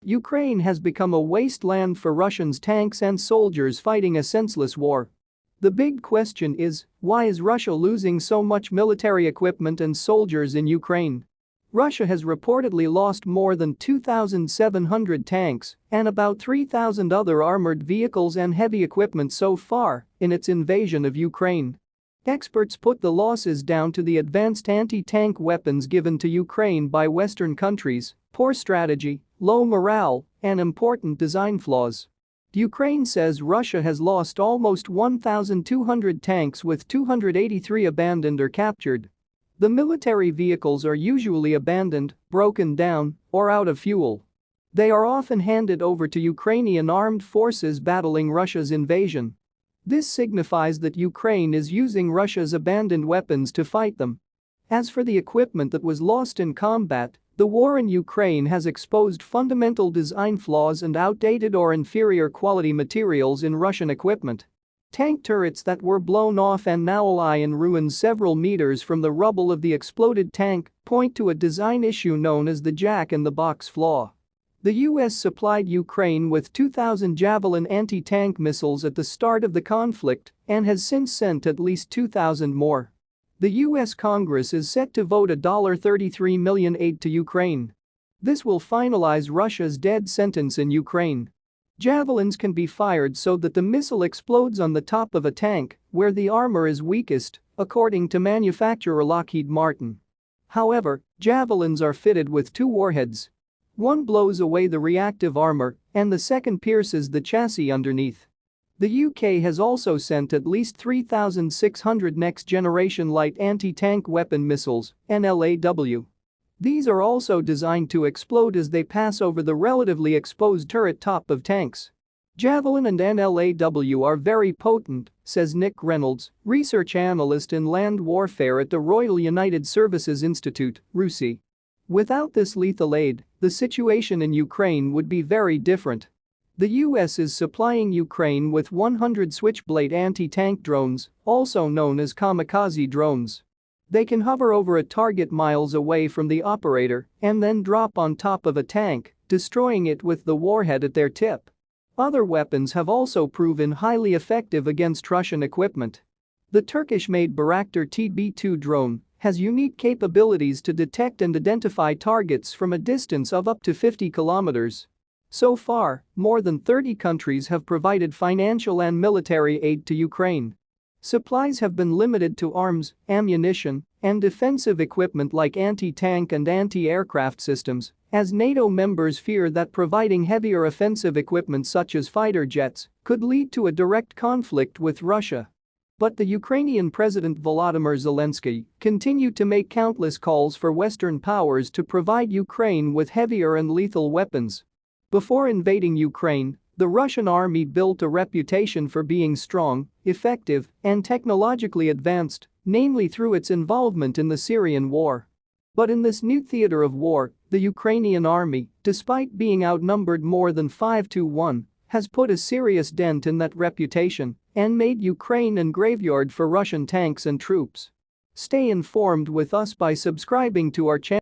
Ukraine has become a wasteland for Russians' tanks and soldiers fighting a senseless war. The big question is, why is Russia losing so much military equipment and soldiers in Ukraine? Russia has reportedly lost more than 2,700 tanks and about 3,000 other armored vehicles and heavy equipment so far in its invasion of Ukraine. Experts put the losses down to the advanced anti-tank weapons given to Ukraine by Western countries, poor strategy, low morale, and important design flaws. Ukraine says Russia has lost almost 1,200 tanks with 283 abandoned or captured. The military vehicles are usually abandoned, broken down, or out of fuel. They are often handed over to Ukrainian armed forces battling Russia's invasion. This signifies that Ukraine is using Russia's abandoned weapons to fight them. As for the equipment that was lost in combat, the war in Ukraine has exposed fundamental design flaws and outdated or inferior quality materials in Russian equipment. Tank turrets that were blown off and now lie in ruins several meters from the rubble of the exploded tank point to a design issue known as the jack-in-the-box flaw. The US supplied Ukraine with 2,000 Javelin anti-tank missiles at the start of the conflict and has since sent at least 2,000 more. The US Congress is set to vote a $33 million aid to Ukraine. This will finalize Russia's death sentence in Ukraine. Javelins can be fired so that the missile explodes on the top of a tank, where the armor is weakest, according to manufacturer Lockheed Martin. However, javelins are fitted with two warheads. One blows away the reactive armor, and the second pierces the chassis underneath. The UK has also sent at least 3,600 next-generation light anti-tank weapon missiles, NLAW. These are also designed to explode as they pass over the relatively exposed turret top of tanks. Javelin and NLAW are very potent, says Nick Reynolds, research analyst in land warfare at the Royal United Services Institute, RUSI. Without this lethal aid, the situation in Ukraine would be very different. The US is supplying Ukraine with 100 Switchblade anti-tank drones, also known as kamikaze drones. They can hover over a target miles away from the operator and then drop on top of a tank, destroying it with the warhead at their tip. Other weapons have also proven highly effective against Russian equipment. The Turkish-made Bayraktar TB2 drone has unique capabilities to detect and identify targets from a distance of up to 50 kilometers. So far, more than 30 countries have provided financial and military aid to Ukraine. Supplies have been limited to arms, ammunition, and defensive equipment like anti-tank and anti-aircraft systems, as NATO members fear that providing heavier offensive equipment such as fighter jets could lead to a direct conflict with Russia. But the Ukrainian President Volodymyr Zelensky continued to make countless calls for Western powers to provide Ukraine with heavier and lethal weapons. Before invading Ukraine, the Russian army built a reputation for being strong, effective, and technologically advanced, namely through its involvement in the Syrian war. But in this new theater of war, the Ukrainian army, despite being outnumbered more than 5-1, has put a serious dent in that reputation and made Ukraine a graveyard for Russian tanks and troops. Stay informed with us by subscribing to our channel.